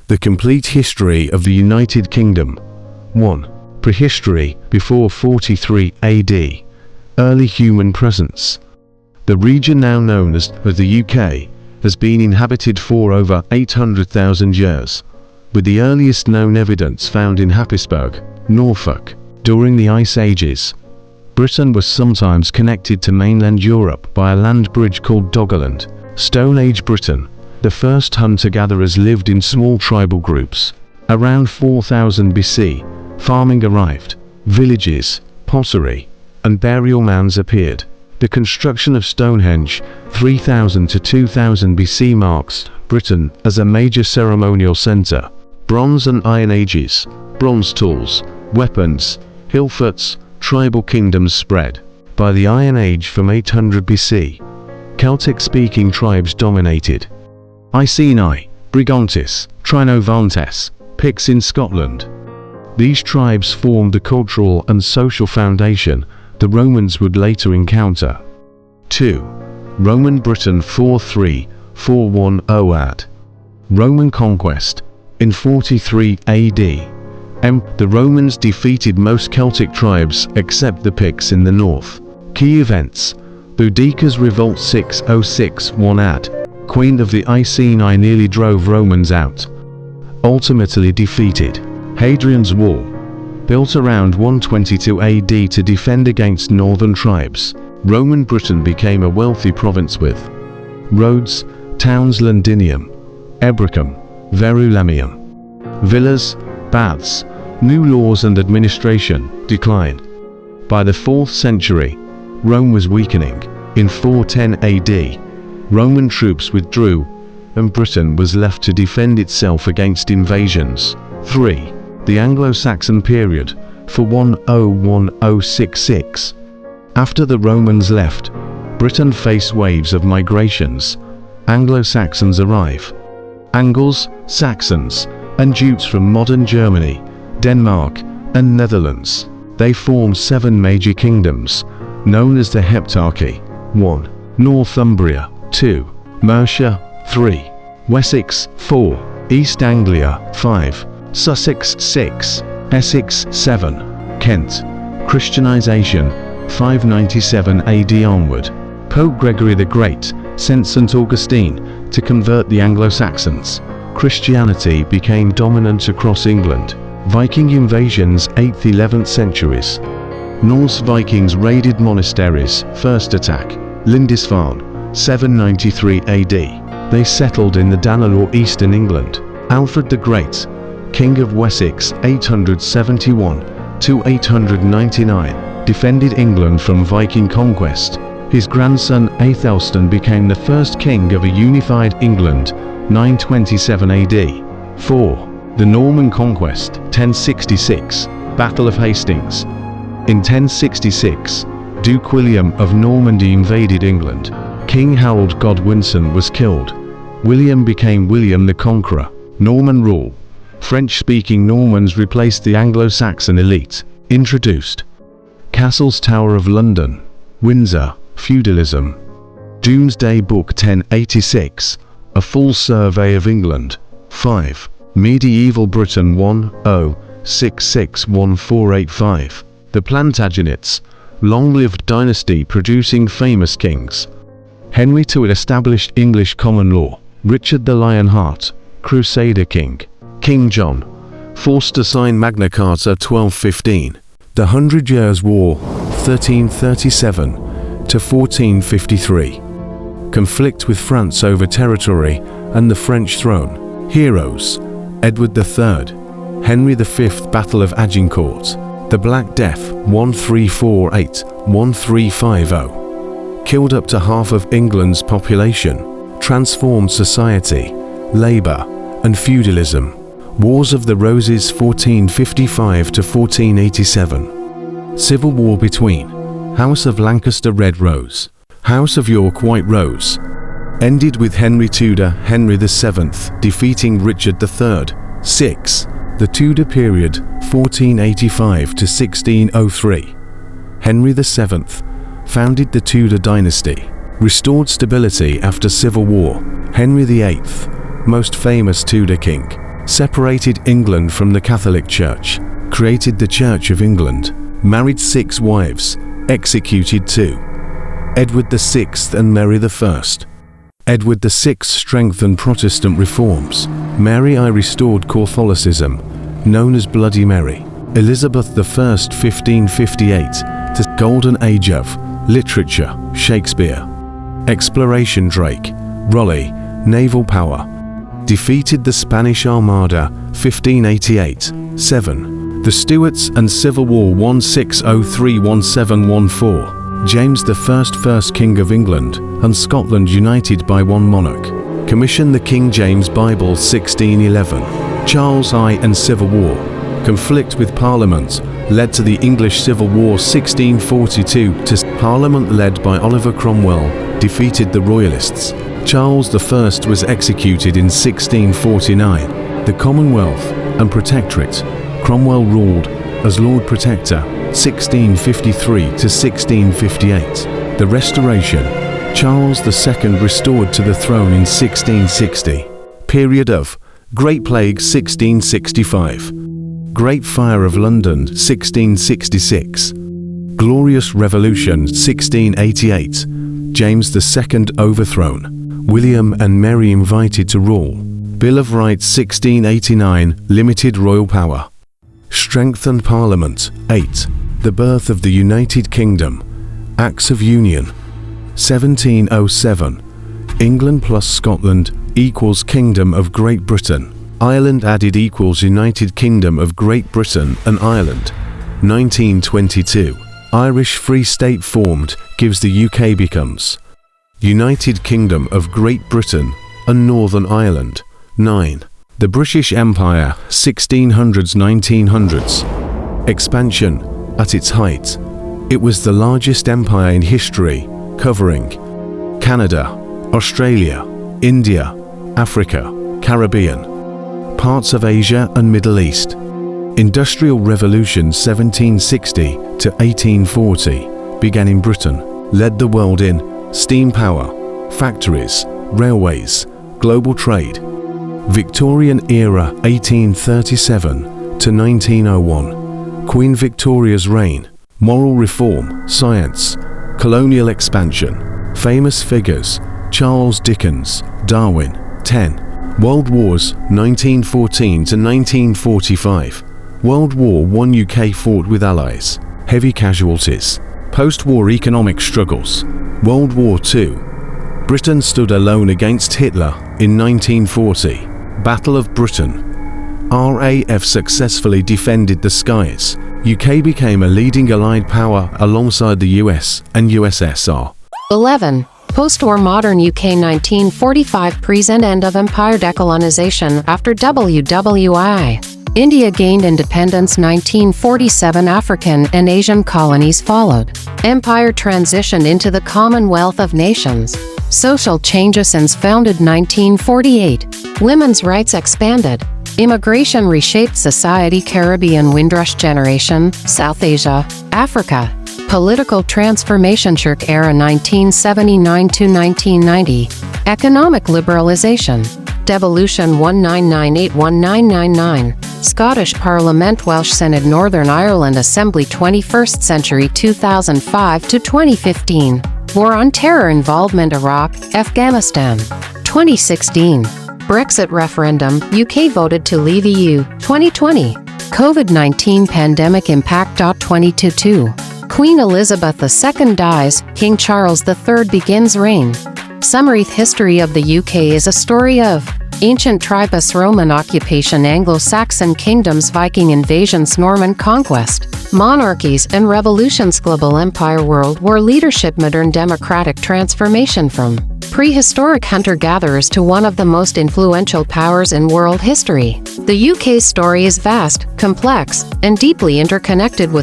The complete history of the United Kingdom. 1. Prehistory, before 43 AD. Early human presence. The region now known as the UK has been inhabited for over 800,000 years, with the earliest known evidence found in Happisburgh, Norfolk, during the Ice Ages. Britain was sometimes connected to mainland Europe by a land bridge called Doggerland. Stone Age Britain. The first hunter-gatherers lived in small tribal groups. Around 4000 BC, farming arrived. Villages, pottery, and burial mounds appeared. The construction of Stonehenge, 3000 to 2000 BC, marks Britain as a major ceremonial center. Bronze and Iron Ages. Bronze tools, weapons, hill forts, tribal kingdoms spread. By the Iron Age from 800 BC, Celtic-speaking tribes dominated. Iceni, Brigantes, Trinovantes, Picts in Scotland. These tribes formed the cultural and social foundation the Romans would later encounter. 2. Roman Britain 43-410 AD. Roman conquest. In 43 AD, the Romans defeated most Celtic tribes except the Picts in the north. Key events. Boudicca's revolt 6061 AD. Queen of the Iceni nearly drove Romans out. Ultimately defeated. Hadrian's Wall, built around 122 AD to defend against northern tribes. Roman Britain became a wealthy province with roads, towns Londinium, Ebricum, Verulamium, villas, baths. New laws and administration. Decline. By the 4th century, Rome was weakening. In 410 AD, Roman troops withdrew, and Britain was left to defend itself against invasions. 3. The Anglo-Saxon period, for 101066. After the Romans left, Britain faced waves of migrations. Anglo-Saxons arrive. Angles, Saxons, and Jutes from modern Germany, Denmark, and Netherlands. They formed 7 major kingdoms, known as the Heptarchy. 1. Northumbria. 2. Mercia. 3. Wessex. 4. East Anglia. 5. Sussex. 6. Essex. 7. Kent. Christianization, 597 AD onward. Pope Gregory the Great sent St. Augustine to convert the Anglo-Saxons. Christianity became dominant across England. Viking invasions 8th–11th centuries. Norse Vikings raided monasteries. First attack, Lindisfarne, 793 AD. They settled in the Danelaw, eastern England. Alfred the Great, King of Wessex, 871–899, defended England from Viking conquest. His grandson Aethelstan became the first king of a unified England, 927 AD. 4. The Norman Conquest, 1066, Battle of Hastings. In 1066, Duke William of Normandy invaded England. King Harold Godwinson was killed. William became William the Conqueror. Norman rule. French-speaking Normans replaced the Anglo-Saxon elite. Introduced. Castles Tower of London. Windsor. Feudalism. Domesday Book 1086, a full survey of England. 5. Medieval Britain 1066–1485. The Plantagenets, long-lived dynasty producing famous kings. Henry II established English common law. Richard the Lionheart, Crusader king. King John, forced to sign Magna Carta 1215. The 100 Years' War, 1337–1453. Conflict with France over territory and the French throne. Heroes: Edward III, Henry V, Battle of Agincourt. The Black Death, 1348–1350. Killed up to half of England's population. Transformed society, labour, and feudalism. Wars of the Roses 1455–1487. Civil war between House of Lancaster Red Rose, House of York White Rose. Ended with Henry Tudor, Henry VII, defeating Richard III. 6. The Tudor period, 1485–1603. Henry VII founded the Tudor dynasty. Restored stability after civil war. Henry VIII, most famous Tudor king. separated England from the Catholic Church, created the Church of England, married 6 wives, executed 2. Edward VI and Mary I. Edward VI strengthened Protestant reforms. Mary I restored Catholicism, known as Bloody Mary. Elizabeth I 1558 to Golden Age of literature, Shakespeare. Exploration Drake, Raleigh, naval power. Defeated the Spanish Armada 1588. 7. The Stuarts and Civil War 1603-1714. James I, first King of England and Scotland united by one monarch. Commission the King James Bible 1611. Charles I and Civil War. Conflict with Parliament led to the English Civil War 1642 to Parliament led by Oliver Cromwell defeated the Royalists. Charles I was executed in 1649. The Commonwealth and Protectorate. Cromwell ruled as Lord Protector 1653 to 1658. The Restoration. Charles II restored to the throne in 1660. Period of Great Plague 1665. Great Fire of London 1666. Glorious Revolution 1688. James II overthrown. William and Mary invited to rule. Bill of Rights 1689. Limited royal power. Strengthened Parliament 8. The birth of the United Kingdom. Acts of Union 1707. England plus Scotland equals Kingdom of Great Britain. Ireland added equals United Kingdom of Great Britain and Ireland. 1922. Irish Free State formed, gives the UK becomes United Kingdom of Great Britain and Northern Ireland. 9. The British Empire, 1600s-1900s. Expansion, at its height. It was the largest empire in history, covering Canada, Australia, India, Africa, Caribbean, parts of Asia and Middle East. Industrial Revolution 1760 to 1840 began in Britain, led the world in steam power, factories, railways, global trade. Victorian era 1837 to 1901. Queen Victoria's reign, moral reform, science, colonial expansion. Famous figures, Charles Dickens, Darwin. 10. World Wars 1914 to 1945. World War I UK fought with Allies. Heavy casualties. Post-war economic struggles. World War II. Britain stood alone against Hitler in 1940. Battle of Britain. RAF successfully defended the skies. UK became a leading Allied power alongside the US and USSR. 11. Post-war modern UK 1945 present end of empire decolonization after WWII. India gained independence 1947. African and Asian colonies followed. Empire transitioned into the Commonwealth of Nations. Social changes since founded 1948. Women's rights expanded. Immigration reshaped society. Caribbean Windrush generation, South Asia, Africa. Political transformation. Shirk era 1979 to 1990. Economic liberalization. Devolution 1998-1999. Scottish Parliament. Welsh Synod. Northern Ireland Assembly 21st century 2005 to 2015. War on Terror involvement. Iraq, Afghanistan. 2016. Brexit referendum. UK voted to leave EU. 2020. COVID-19 pandemic impact. 2022. Queen Elizabeth II dies. King Charles III begins reign. Summary. History of the UK is a story of ancient tribes, Roman occupation, Anglo-Saxon kingdoms, Viking invasions, Norman conquest, monarchies and revolutions, global empire, world war leadership, modern democratic transformation from prehistoric hunter-gatherers to one of the most influential powers in world history. The UK's story is vast, complex, and deeply interconnected with